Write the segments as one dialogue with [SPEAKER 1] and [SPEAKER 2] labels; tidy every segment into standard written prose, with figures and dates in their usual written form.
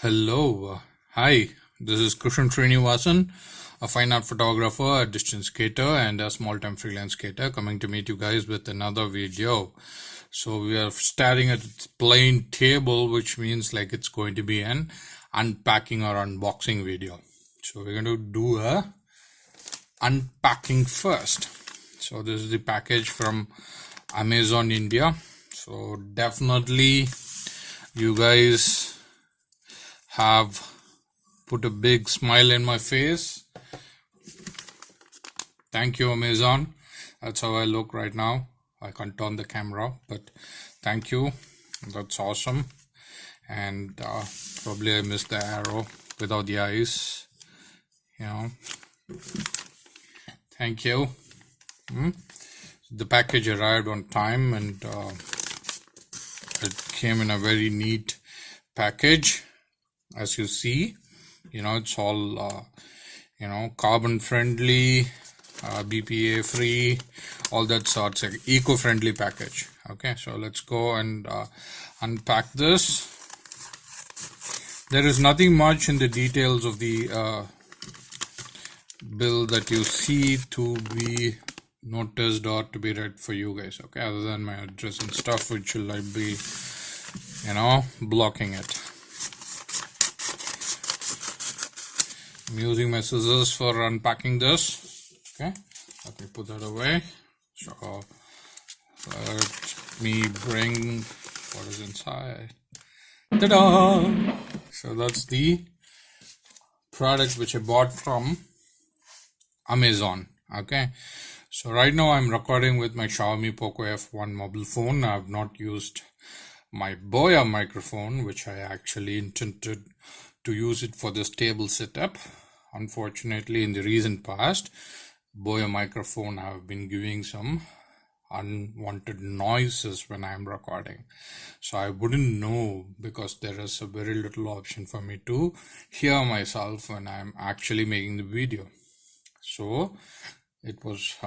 [SPEAKER 1] Hello, hi, this is Srinivasan, a fine art photographer, a distance skater, and a small-time freelance skater coming to meet you guys with another video. So we are staring at its plain table, which means like it's going to be an unpacking or unboxing video. So we're going to do a unpacking first. So this is the package from Amazon India. So definitely you guys have put a big smile in my face. Thank you, Amazon. That's how I look right now. I can't turn the camera, but thank you. That's awesome. And probably I missed the arrow without the eyes. Thank you. The package arrived on time, and it came in a very neat package. As you see, it's all carbon friendly, BPA free, all that sorts of eco-friendly package. Okay, so let's go and unpack this. There is nothing much in the details of the bill that you see to be noticed or to be read for you guys, okay, other than my address and stuff, which will like be blocking it. I'm using my scissors for unpacking this. Okay, let me put that away. So let me bring what is inside. Ta-da! So that's the product which I bought from Amazon. Okay, so right now I'm recording with my Xiaomi Poco F1 mobile phone. I have not used my Boya microphone, which I actually intended to use it for this table setup. Unfortunately, in the recent past, Boya microphone have been giving some unwanted noises when I'm recording. So I wouldn't know, because there is a very little option for me to hear myself when I'm actually making the video. So it was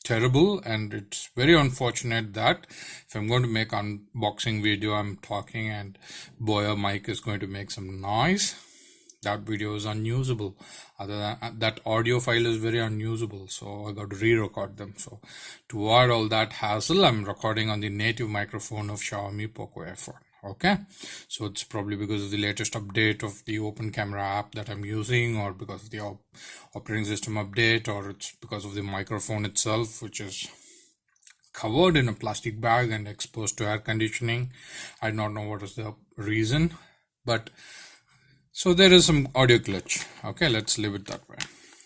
[SPEAKER 1] terrible, and it's very unfortunate that if I'm going to make unboxing video, I'm talking and Boya mic is going to make some noise. That video is unusable. Other than that, audio file is very unusable, so I got to re-record them. So to avoid all that hassle, I'm recording on the native microphone of Xiaomi Poco F1. Okay, so it's probably because of the latest update of the open camera app that I'm using, or because of the operating system update, or it's because of the microphone itself, which is covered in a plastic bag and exposed to air conditioning. I do not know what is the reason, but so there is some audio glitch. Okay, let's leave it that way.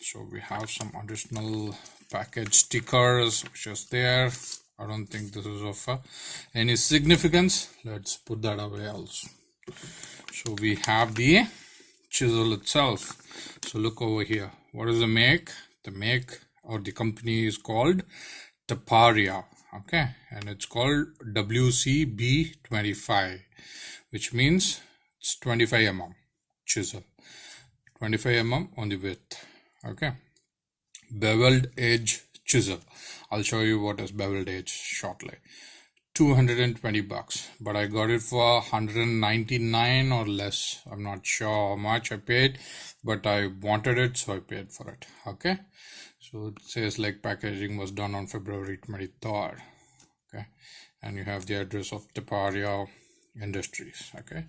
[SPEAKER 1] So we have some additional package stickers which is there. I don't think this is of any significance. Let's put that away also. So we have the chisel itself. So look over here. What is the make? The make or the company is called Taparia. Okay, and it's called WCB25, which means it's 25 mm chisel, 25 mm on the width. Okay, beveled edge chisel. I'll show you what is beveled edge shortly. 220 bucks, but I got it for 199 or less. I'm not sure how much I paid, but I wanted it, so I paid for it. Okay, so it says like packaging was done on February 23rd. Okay, and you have the address of Taparia Industries. Okay,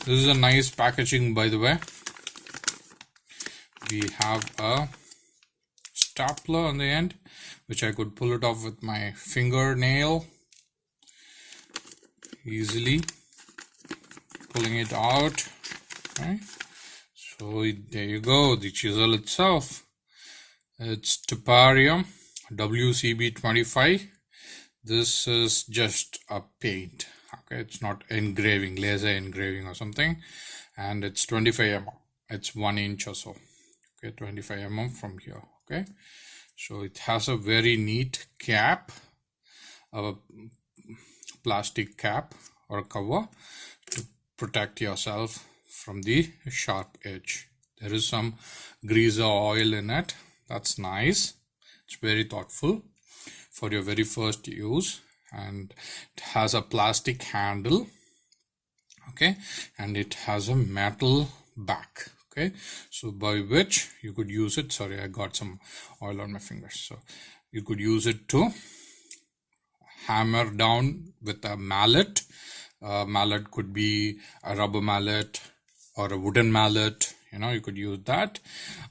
[SPEAKER 1] this is a nice packaging, by the way. We have a stapler on the end, which I could pull it off with my fingernail easily, pulling it out. Okay, so there you go, the chisel itself. It's Taparia WCB25. This is just a paint. Okay, it's not engraving, laser engraving or something, and it's 25 mm. It's 1 inch or so. Okay, 25 mm from here. Okay, so it has a very neat cap, a plastic cap or a cover to protect yourself from the sharp edge. There is some greaser oil in it. That's nice. It's very thoughtful for your very first use, and it has a plastic handle okay, and it has a metal back. Okay, so by which you could use it. Sorry, I got some oil on my fingers. So you could use it to hammer down with a mallet. Mallet could be a rubber mallet or a wooden mallet. You know, you could use that.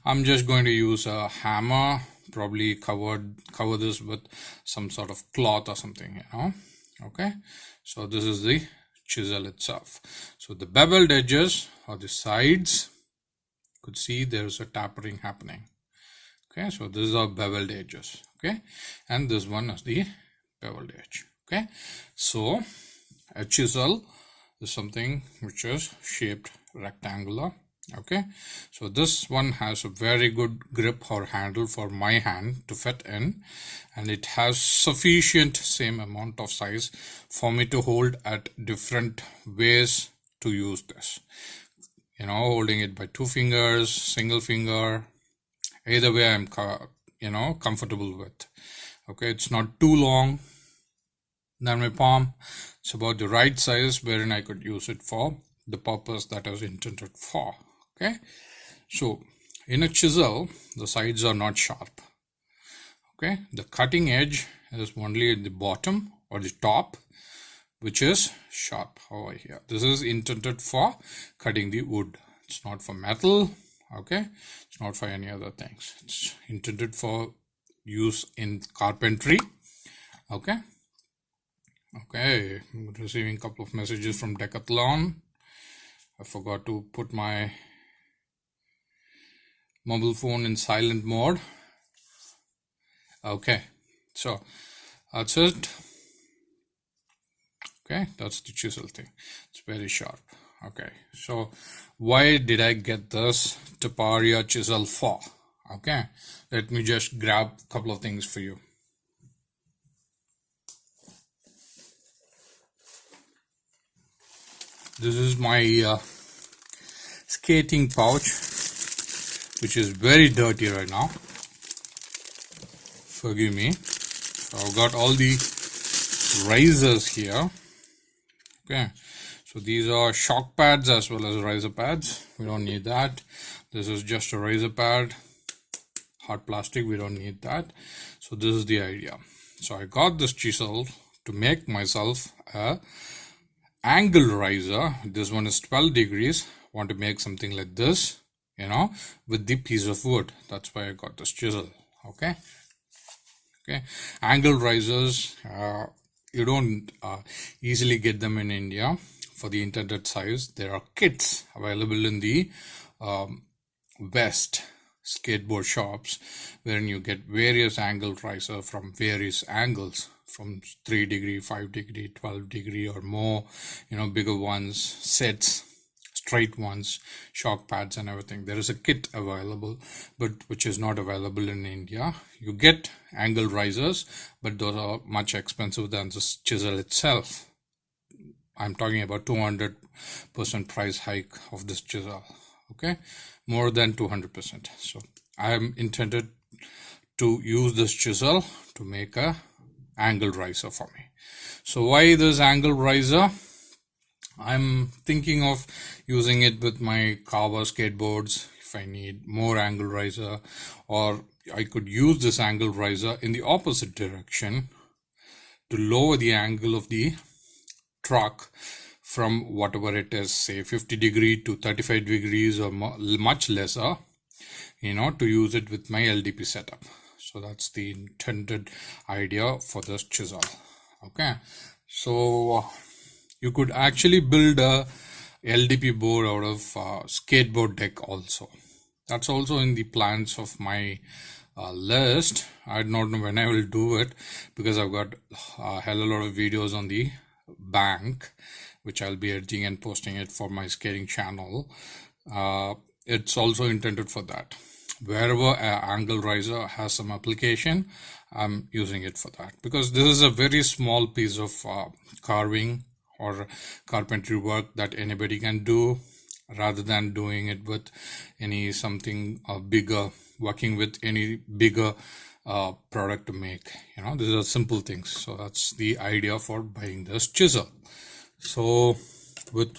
[SPEAKER 1] I'm just going to use a hammer, probably cover this with some sort of cloth or something, you know. Okay, so this is the chisel itself. So the beveled edges or the sides, you could see there's a tapering happening. Okay, so these are beveled edges. Okay, and this one is the beveled edge. Okay, so a chisel is something which is shaped rectangular. Okay, so this one has a very good grip or handle for my hand to fit in, and it has sufficient same amount of size for me to hold at different ways to use this. You know, holding it by 2 fingers, single finger, either way I'm comfortable with. Okay, it's not too long than my palm. It's about the right size wherein I could use it for the purpose that I was intended for. Okay, so in a chisel, the sides are not sharp. Okay, the cutting edge is only at the bottom or the top, which is sharp over here. This is intended for cutting the wood. It's not for metal. Okay, it's not for any other things. It's intended for use in carpentry. Okay. Okay, I'm receiving a couple of messages from Decathlon. I forgot to put my mobile phone in silent mode. Okay, so that's it. Okay, that's the chisel thing. It's very sharp. Okay, so why did I get this Taparia chisel for? Okay, let me just grab a couple of things for you. This is my skating pouch, which is very dirty right now. Forgive me. So I've got all the risers here. Okay, so these are shock pads as well as riser pads. We don't need that. This is just a riser pad, hard plastic. We don't need that. So this is the idea. So I got this chisel to make myself a angle riser. This one is 12 degrees. Want to make something like this, you know, with the piece of wood. That's why I got this chisel. Okay, okay, angle risers, you don't easily get them in India for the intended size. There are kits available in the West skateboard shops wherein you get various angle riser from various angles, from 3 degree, 5 degree, 12 degree or more, you know, bigger ones, sets, straight ones, shock pads and everything. There is a kit available, but which is not available in India. You get angle risers, but those are much expensive than this chisel itself. I'm talking about 200% price hike of this chisel. Okay, more than 200%. So I am intended to use this chisel to make a angle riser for me. So why this angle riser? I'm thinking of using it with my Kawa skateboards if I need more angle riser, or I could use this angle riser in the opposite direction to lower the angle of the truck from whatever it is, say 50 degree to 35 degrees or much lesser, you know, to use it with my LDP setup. So that's the intended idea for this chisel. Okay, so you could actually build a LDP board out of skateboard deck also. That's also in the plans of my list. I don't know when I will do it because I've got a hell of a lot of videos on the bank, which I'll be editing and posting it for my skating channel. It's also intended for that. Wherever an angle riser has some application, I'm using it for that, because this is a very small piece of carving or carpentry work that anybody can do, rather than doing it with any something bigger, working with any bigger product to make. You know, these are simple things. So that's the idea for buying this chisel. So with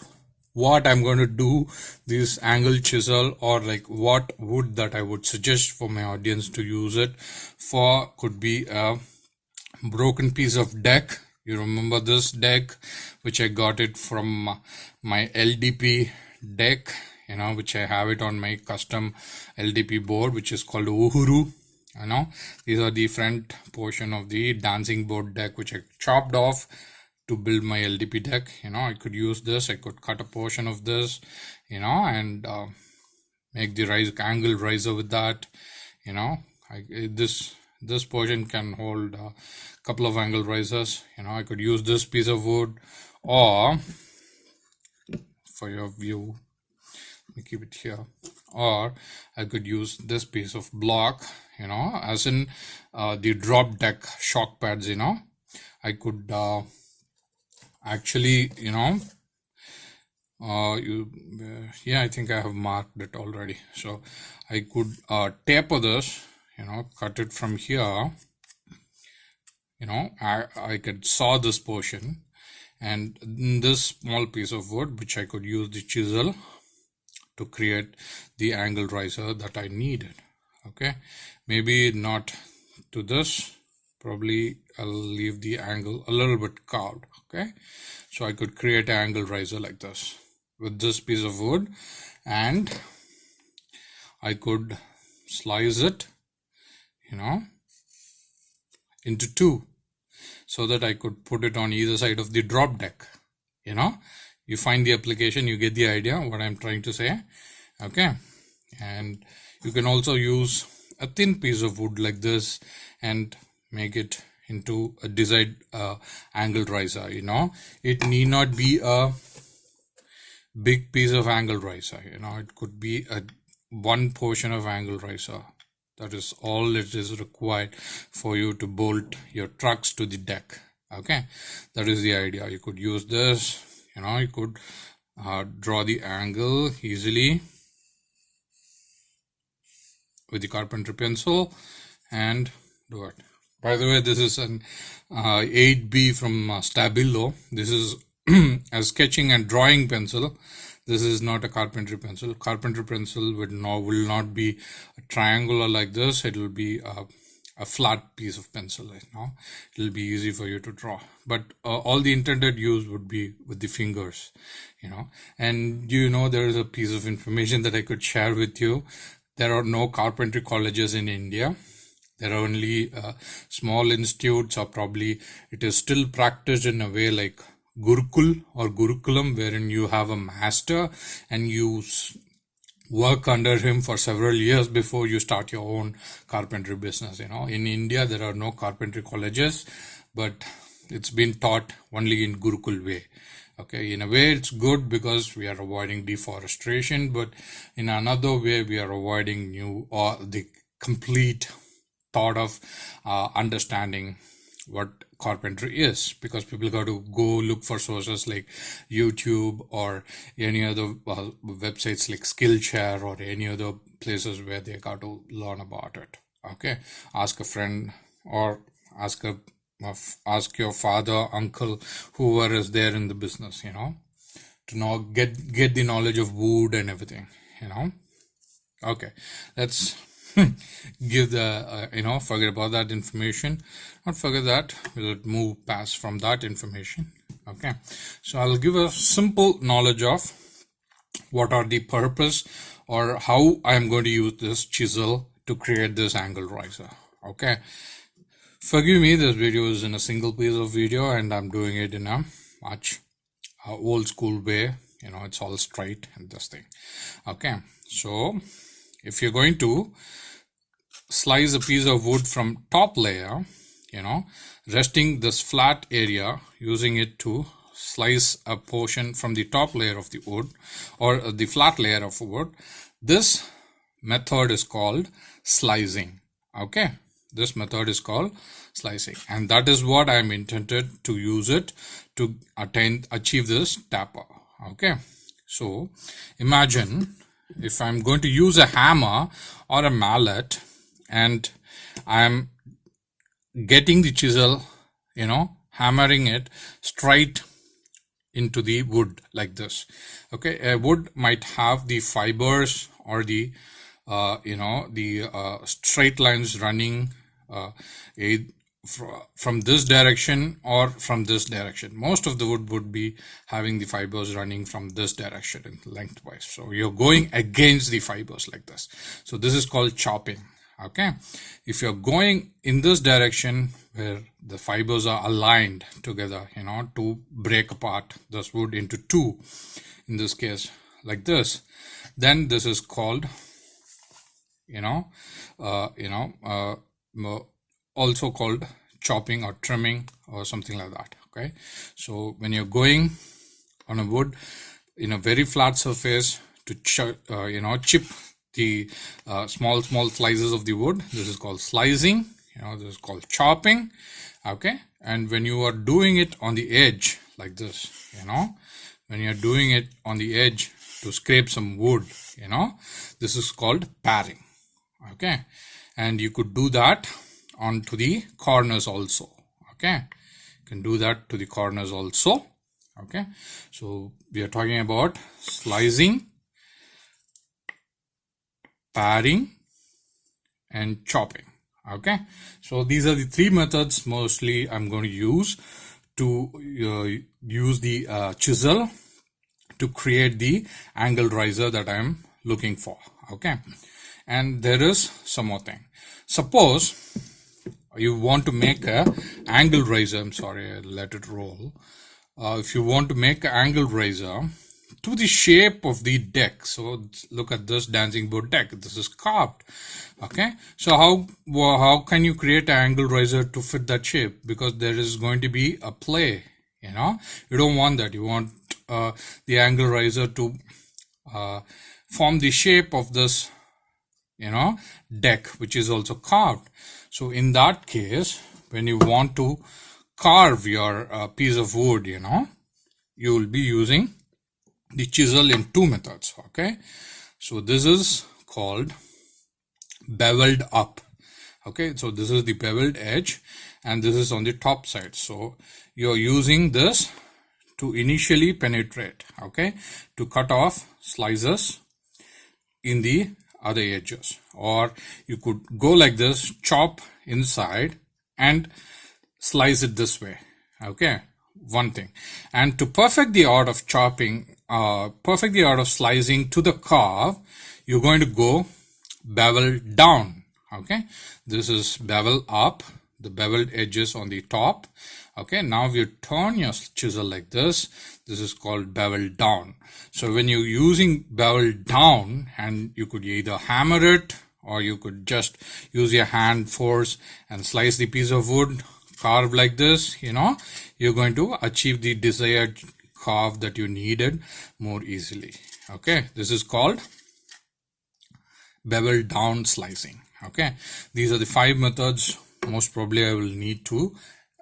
[SPEAKER 1] what I'm going to do this angle chisel, or like what wood that I would suggest for my audience to use it for. Could be a broken piece of deck. You remember this deck, which I got it from my LDP deck, which I have it on my custom LDP board, which is called Uhuru. These are the front portion of the dancing board deck, which I chopped off to build my LDP deck. I could use this. I could cut a portion of this, and make the angle riser with that. This portion can hold a couple of angle risers. I could use this piece of wood, or for your view, let me keep it here, or I could use this piece of block, as in the drop deck shock pads. I could actually, I think I have marked it already. So I could taper this, cut it from here. I could saw this portion, and this small piece of wood, which I could use the chisel to create the angle riser that I needed. Okay, maybe not to this. Probably I'll leave the angle a little bit carved. Okay, so I could create an angle riser like this with this piece of wood, and I could slice it, into two, so that I could put it on either side of the drop deck. You find the application, you get the idea what I'm trying to say. Okay, and you can also use a thin piece of wood like this and make it into a desired angle riser. It need not be a big piece of angle riser. It could be a one portion of angle riser. That is all it is required for you to bolt your trucks to the deck. Okay, that is the idea. You could use this. You could draw the angle easily with the carpentry pencil and do it. By the way, this is an 8B from Stabilo. This is a sketching and drawing pencil. This is not a carpentry pencil. Carpentry pencil will not be a triangular like this. It will be a flat piece of pencil. It will be easy for you to draw. But all the intended use would be with the fingers. And there is a piece of information that I could share with you. There are no carpentry colleges in India. There are only small institutes, or probably it is still practiced in a way like Gurukul or Gurukulam, wherein you have a master and you work under him for several years before you start your own carpentry business. In India, there are no carpentry colleges, but it's been taught only in Gurukul way. Okay, in a way it's good because we are avoiding deforestation, but in another way we are avoiding the complete thought of understanding what carpentry is, because people got to go look for sources like YouTube or any other websites like Skillshare or any other places where they got to learn about it. Okay, ask a friend or ask your father, uncle, whoever is there in the business, to get the knowledge of wood and everything. Okay, let's give the forget about that information. Not forget that, we'll move past from that information. Okay, so I'll give a simple knowledge of what are the purpose or how I'm going to use this chisel to create this angle riser. Okay, forgive me, this video is in a single piece of video and I'm doing it in a much old school way. It's all straight and this thing. Okay, so if you're going to slice a piece of wood from top layer, resting this flat area, using it to slice a portion from the top layer of the wood or the flat layer of wood, this method is called slicing. Okay, this method is called slicing, and that is what I'm intended to use it to achieve this taper. Okay, so imagine if I'm going to use a hammer or a mallet and I'm getting the chisel, hammering it straight into the wood like this. Okay, a wood might have the fibers or the straight lines running from this direction or from this direction. Most of the wood would be having the fibers running from this direction lengthwise. So you're going against the fibers like this. So this is called chopping. Okay, if you're going in this direction where the fibers are aligned together, to break apart this wood into two, in this case like this, then this is called also called chopping or trimming or something like that. Okay, so when you're going on a wood in a very flat surface to chip the small slices of the wood, this is called slicing. This is called chopping. Okay, and when you are doing it on the edge like this, when you're doing it on the edge to scrape some wood, this is called paring. Okay, and you could do that onto the corners also. Okay, you can do that to the corners also. Okay, so we are talking about slicing, paring, and chopping. Okay, so these are the three methods mostly I'm going to use to use the chisel to create the angle riser that I'm looking for. Okay, and there is some more thing. Suppose you want to make a angle riser. I'm sorry, I let it roll. If you want to make an angle riser to the shape of the deck, so look at this dancing board deck. This is carved. Okay, so how can you create an angle riser to fit that shape? Because there is going to be a play. You don't want that. You want the angle riser to form the shape of this deck, which is also carved. So in that case, when you want to carve your piece of wood, you will be using the chisel in two methods. Okay, so this is called beveled up. Okay, so this is the beveled edge and this is on the top side. So you're using this to initially penetrate, okay, to cut off slices in the other edges. Or you could go like this, chop inside and slice it this way. Okay, one thing. And to perfect the art of chopping, perfect the art of slicing to the carve, you're going to go bevel down. Okay, this is bevel up, the beveled edges on the top. Okay, now you turn your chisel like this. This is called bevel down. So when you're using bevel down, and you could either hammer it or you could just use your hand force and slice the piece of wood, carve like this, you're going to achieve the desired carve that you needed more easily. Okay, this is called bevel down slicing. Okay, these are the 5 methods most probably I will need to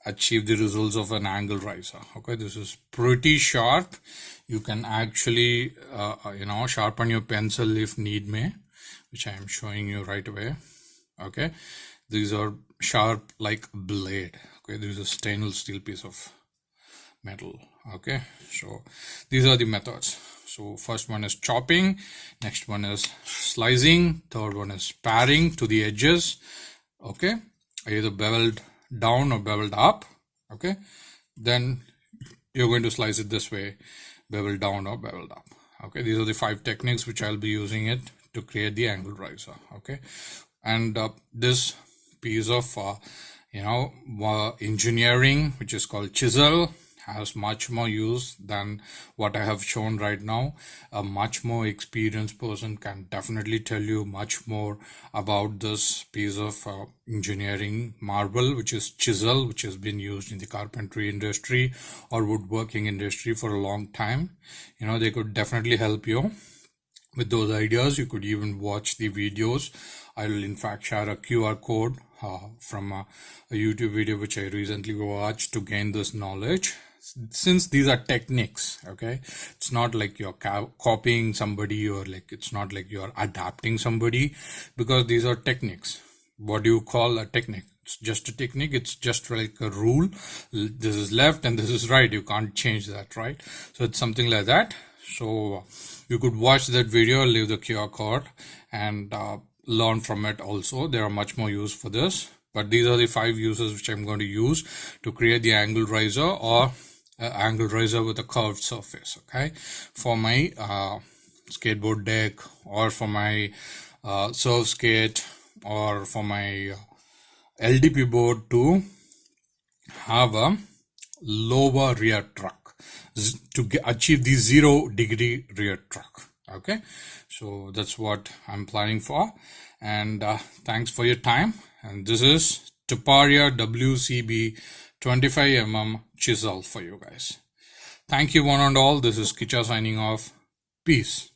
[SPEAKER 1] achieve the results of an angle riser. Okay, this is pretty sharp. You can actually sharpen your pencil if need may, which I am showing you right away. Okay, these are sharp like a blade. Okay, this is a stainless steel piece of metal. Okay, so these are the methods. So first one is chopping, next one is slicing, third one is paring to the edges. Okay, either beveled down or beveled up. Okay, then you're going to slice it this way, beveled down or beveled up. Okay, these are the 5 techniques which I'll be using it to create the angle riser. Okay, and this piece of engineering, which is called chisel, has much more use than what I have shown right now. A much more experienced person can definitely tell you much more about this piece of engineering marvel, which is chisel, which has been used in the carpentry industry or woodworking industry for a long time. They could definitely help you with those ideas. You could even watch the videos. I will in fact share a QR code from a YouTube video which I recently watched to gain this knowledge. Since these are techniques, okay, it's not like you're copying somebody, or like it's not like you're adapting somebody, because these are techniques. What do you call a technique? It's just a technique. It's just like a rule. This is left and this is right. You can't change that, right? So it's something like that. So you could watch that video, leave the QR code, and learn from it also. There are much more use for this, but these are the 5 uses which I'm going to use to create the angle riser, or angle riser with a curved surface. Okay, for my skateboard deck, or for my surf skate, or for my LDP board to have a lower rear truck, to achieve the 0-degree rear truck. Okay, so that's what I'm planning for, and thanks for your time. And this is Taparia WCB 25mm chisel for you guys. Thank you one and all. This is Kicha signing off. Peace.